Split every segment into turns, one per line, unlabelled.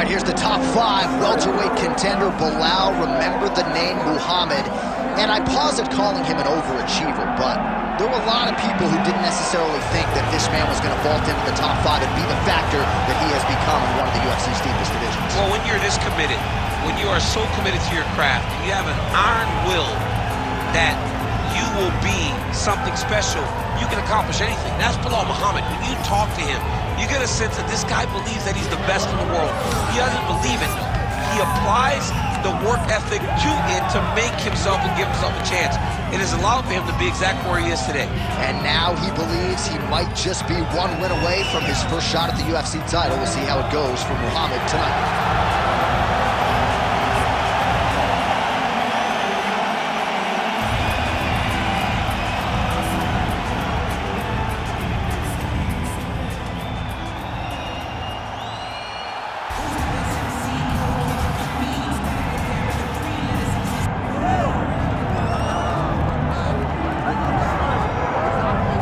right, here's the top 5 welterweight contender, Belal. Remember the name Muhammad. And I pause at calling him an overachiever, but there were a lot of people who didn't necessarily think that this man was going to vault into the top 5 and be the factor that he has become in one of the UFC's deepest divisions.
Well, when you're this committed, when you are so committed to your craft, and you have an iron will that you will be something special, you can accomplish anything. That's Belal Muhammad. When you talk to him, you get a sense that this guy believes that he's the best in the world. He doesn't believe it, though. He applies the work ethic to it to make himself and give himself a chance. It has allowed for him to be exactly where he is today.
And now he believes he might just be one win away from his first shot at the UFC title. We'll see how it goes for Muhammad tonight.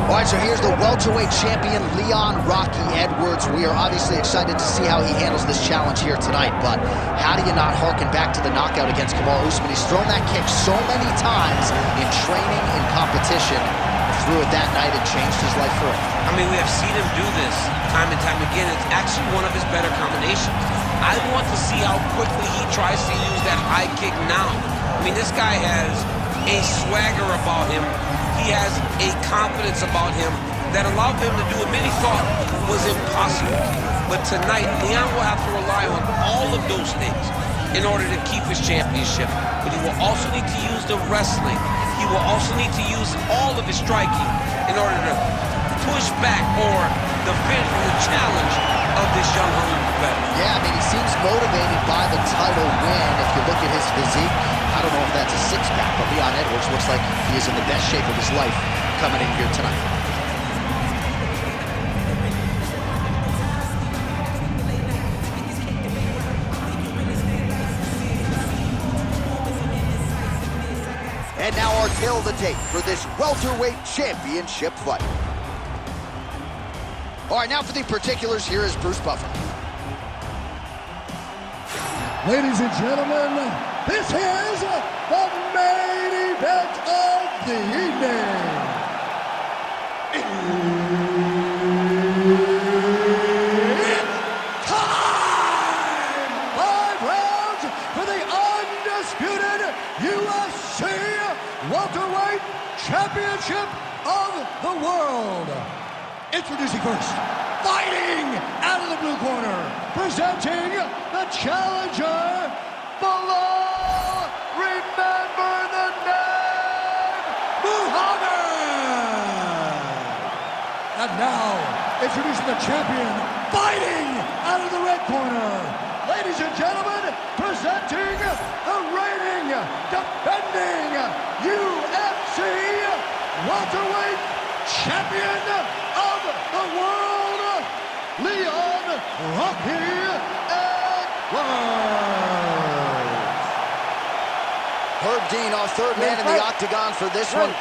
All right, so here's the welterweight champion, Leon Rocky Edwards. We are obviously excited to see how he handles this challenge here tonight, but how do you not harken back to the knockout against Kamaru Usman? He's thrown that kick so many times in training, in competition. Threw it that night and changed his life forever.
I mean, we have seen him do this time and time again. It's actually one of his better combinations. I want to see how quickly he tries to use that high kick now. I mean, this guy has a swagger about him. He has a confidence about him that allowed him to do what many thought was impossible. But tonight, Leon will have to rely on all of those things in order to keep his championship. But he will also need to use the wrestling. He will also need to use all of his striking in order to push back or defend from the challenge of this young, hungry competitor.
Yeah, I mean, he seems motivated by the title win. If you look at his physique, I don't know if that's a six-pack, but Leon Edwards looks like he is in the best shape of his life coming in here tonight. And now our tale of the tape for this welterweight championship fight. All right, now for the particulars, here is Bruce Buffer.
Ladies and gentlemen, this is the main event of the evening. It's time! 5 rounds for the undisputed UFC Welterweight Championship of the World. Introducing first, fighting out of the blue corner, presenting the challenger, Belal. Remember the name, Muhammad. And now, introducing the champion, fighting out of the red corner. Ladies and gentlemen, presenting the reigning, defending UFC welterweight champion of the world, Leon Rocky Edwards.
Herb Dean, our third man in the octagon for this one.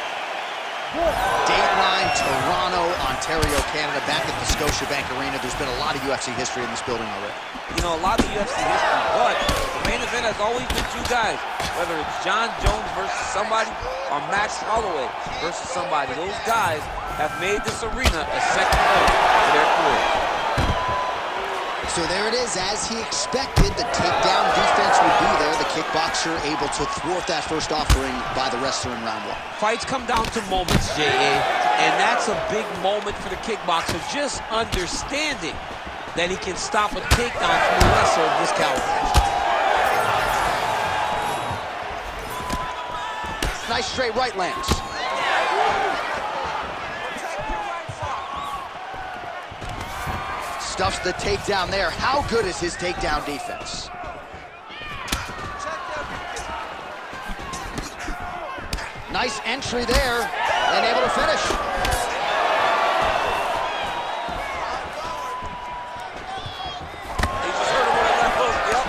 Dateline, Toronto, Ontario, Canada, back at the Scotiabank Arena. There's been a lot of UFC history in this building already.
You know, a lot of UFC history, but the main event has always been 2 guys. Whether it's John Jones versus somebody or Max Holloway versus somebody, those guys have made this arena a second home to their career.
So there it is, as he expected, the takedown defense would be there. The kickboxer able to thwart that first offering by the wrestler in round 1.
Fights come down to moments, J.A., and that's a big moment for the kickboxer, just understanding that he can stop a takedown from a wrestler of this caliber.
Nice straight right lands. Stuffs the takedown there. How good is his takedown defense? Nice entry there, and able to finish.
He just hurt him with a left hook, yep.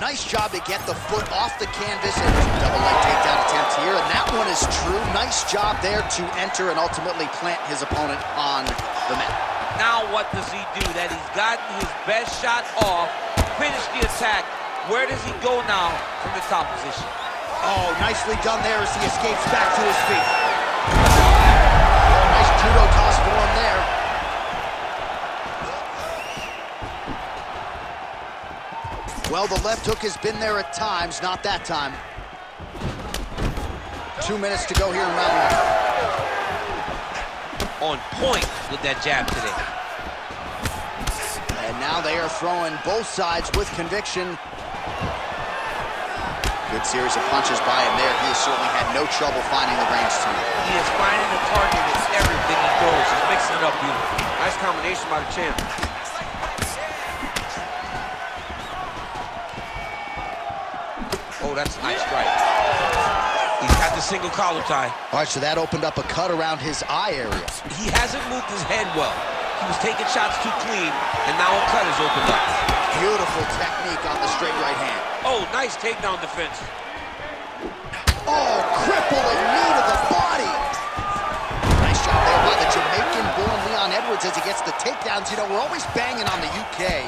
Nice job to get the foot off the canvas, and double leg takedown attempt here, and that one is true. Nice job there to enter and ultimately plant his opponent on the mat.
Now what does he do? That he's gotten his best shot off, finished the attack. Where does he go now from the top position?
Oh, nicely done there as he escapes back to his feet. Oh, nice judo toss for him there. Well, the left hook has been there at times, not that time. 2 minutes to go here in round one.
On point with that jab today.
And now they are throwing both sides with conviction. Good series of punches by him there. He has certainly had no trouble finding the range tonight.
He is finding the target with everything he throws. He's mixing it up beautifully. Nice combination by the champ. Oh, that's a nice strike. He's got the single collar tie.
All right, so that opened up a cut around his eye area.
He hasn't moved his head well. He was taking shots too clean, and now a cut is opened up.
Beautiful technique on the straight right hand.
Oh, nice takedown defense.
Oh, crippling knee to the body. Nice job there by the Jamaican-born Leon Edwards as he gets the takedowns. You know, we're always banging on the UK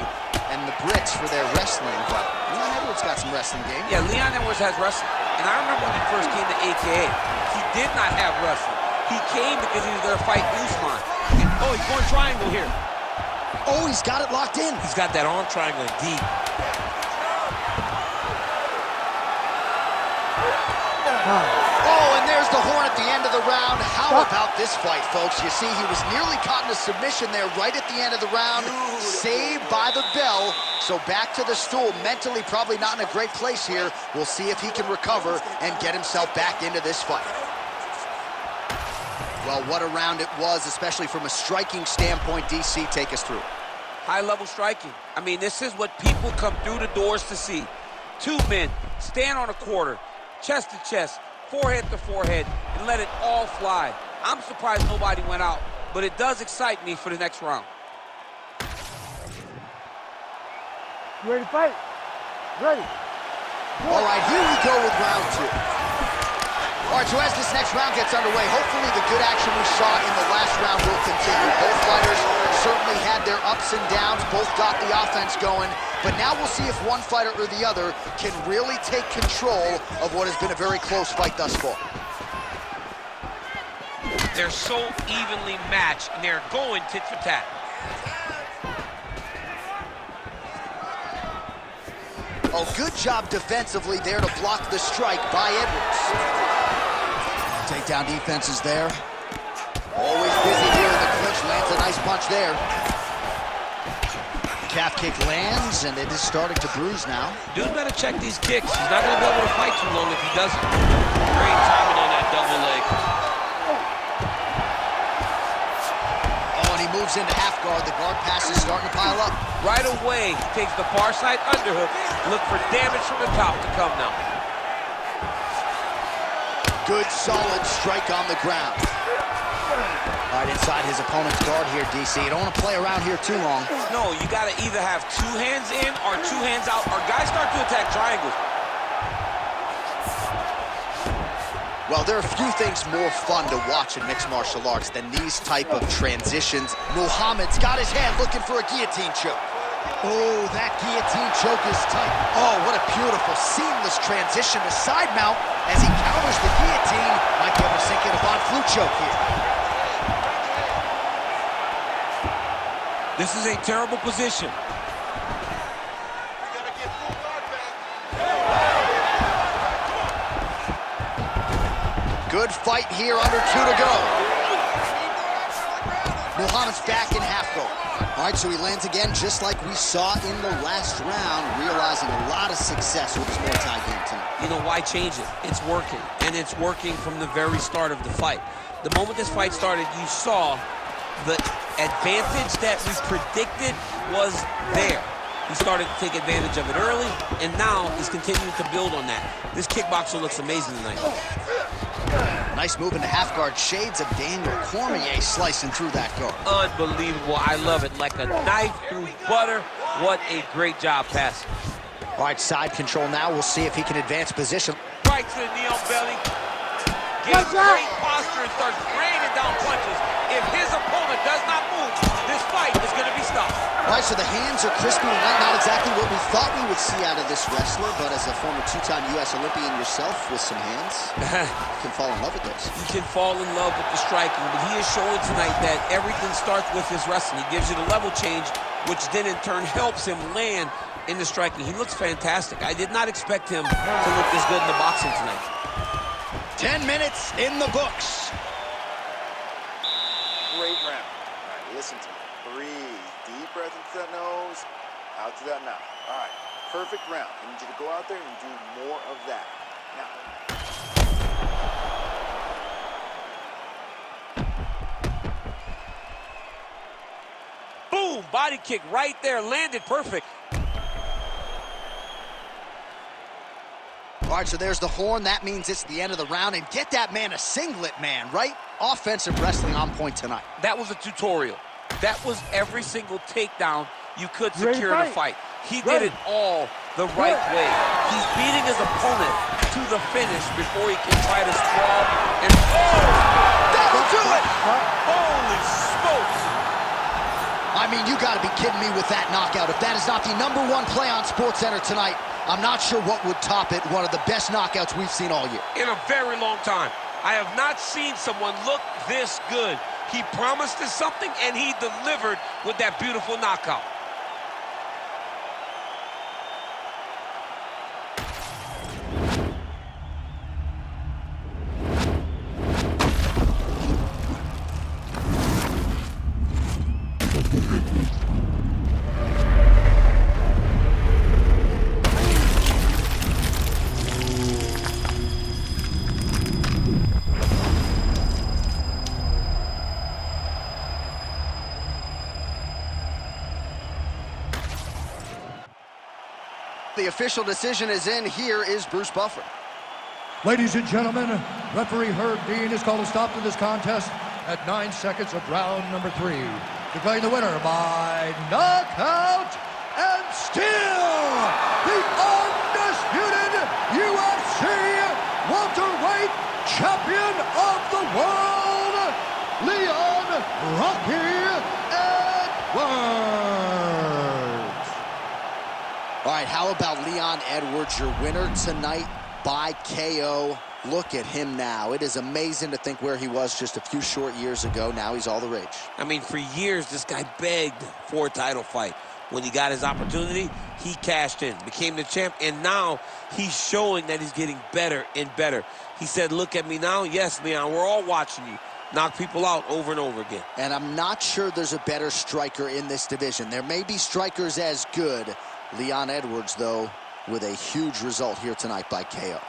and the Brits for their wrestling, but Leon Edwards got some wrestling game.
Yeah, Leon Edwards has wrestling. And I remember when he first came to AKA, he did not have wrestling. He came because he was going to fight Usman. And, oh, he's going triangle here.
Oh, he's got it locked in.
He's got that arm triangle deep.
Oh, and there's the horn at the end of the round. How about this fight, folks? You see, he was nearly caught in a submission there right at the end of the round. Saved by the bell. So back to the stool. Mentally probably not in a great place here. We'll see if he can recover and get himself back into this fight. Well, what a round it was, especially from a striking standpoint. DC, take us through.
High-level striking. I mean, this is what people come through the doors to see. Two men stand on a quarter, chest to chest, forehead to forehead, and let it all fly. I'm surprised nobody went out, but it does excite me for the next round.
You ready to fight? Ready.
All right, here we go with round two. All right, so as this next round gets underway, hopefully the good action we saw in the last round will continue. Both fighters certainly had their ups and downs, both got the offense going, but now we'll see if one fighter or the other can really take control of what has been a very close fight thus far.
They're so evenly matched, and they're going tit for tat.
Oh, good job defensively there to block the strike by Edwards. Takedown defense is there. Always busy here in the clinch, lands a nice punch there. Calf kick lands, and it is starting to bruise now.
Dude better check these kicks. He's not going to be able to fight too long if he doesn't. Great timing on that double leg.
Oh, and he moves into half guard. The guard pass is starting to pile up.
Right away, he takes the far side underhook. Look for damage from the top to come now.
Good, solid strike on the ground. All right, inside his opponent's guard here, DC. You don't want to play around here too long.
No, you got to either have two hands in or two hands out, or guys start to attack triangles.
Well, there are few things more fun to watch in mixed martial arts than these type of transitions. Muhammad's got his hand looking for a guillotine choke. Oh, that guillotine choke is tight. Oh, what a beautiful, seamless transition to side mount as he counters the guillotine. Might be able to sink in a Von Flue choke here.
This is a terrible position.
Good fight here, under 2 to go. Muhammad's back in half guard. All right, so he lands again, just like we saw in the last round, realizing a lot of success with his Muay Thai game tonight.
You know, why change it? It's working, and it's working from the very start of the fight. The moment this fight started, you saw the advantage that we predicted was there. He started to take advantage of it early, and now he's continuing to build on that. This kickboxer looks amazing tonight.
Nice move into half guard. Shades of Daniel Cormier slicing through that guard.
Unbelievable. I love it. Like a knife through butter. What a great job passing.
All right, side control now. We'll see if he can advance position.
Right to the knee on belly. Gets great posture and starts raining down punches. If his opponent does not move, this fight is going to be stopped.
All right, so the hands are crispy and light. Not exactly what we thought we would see out of this wrestler, but as a former two-time U.S. Olympian yourself with some hands, you can fall in love with those.
You can fall in love with the striking, but he is showing tonight that everything starts with his wrestling. He gives you the level change, which then in turn helps him land in the striking. He looks fantastic. I did not expect him to look this good in the boxing tonight.
10 minutes in the books.
Great round. All right, listen to me. Breathe. Deep breath into that nose, out to that mouth. All right, perfect round. I need you to go out there and do more of that. Now.
Boom! Body kick right there, landed perfect.
All right, so there's the horn. That means it's the end of the round. And get that man a singlet, man, right? Offensive wrestling on point tonight.
That was a tutorial. That was every single takedown you could secure in a fight. He did it all the right way. He's beating his opponent to the finish before he can try to sprawl. And
that'll do it!
Holy smokes!
I mean, you got to be kidding me with that knockout. If that is not the #1 play on SportsCenter tonight, I'm not sure what would top it. One of the best knockouts we've seen all year.
In a very long time. I have not seen someone look this good. He promised us something, and he delivered with that beautiful knockout.
The official decision is in. Here is Bruce Buffer.
Ladies and gentlemen, referee Herb Dean has called a stop to this contest at 9 seconds of round number 3. Declaring the winner by knockout and still the undisputed UFC welterweight champion of the world, Leon Rocky Edwards.
All right, how about Leon Edwards, your winner tonight by KO? Look at him now. It is amazing to think where he was just a few short years ago. Now he's all the rage.
I mean, for years, this guy begged for a title fight. When he got his opportunity, he cashed in, became the champ, and now he's showing that he's getting better and better. He said, look at me now. Yes, Leon, we're all watching you knock people out over and over again.
And I'm not sure there's a better striker in this division. There may be strikers as good. Leon Edwards, though, with a huge result here tonight by KO.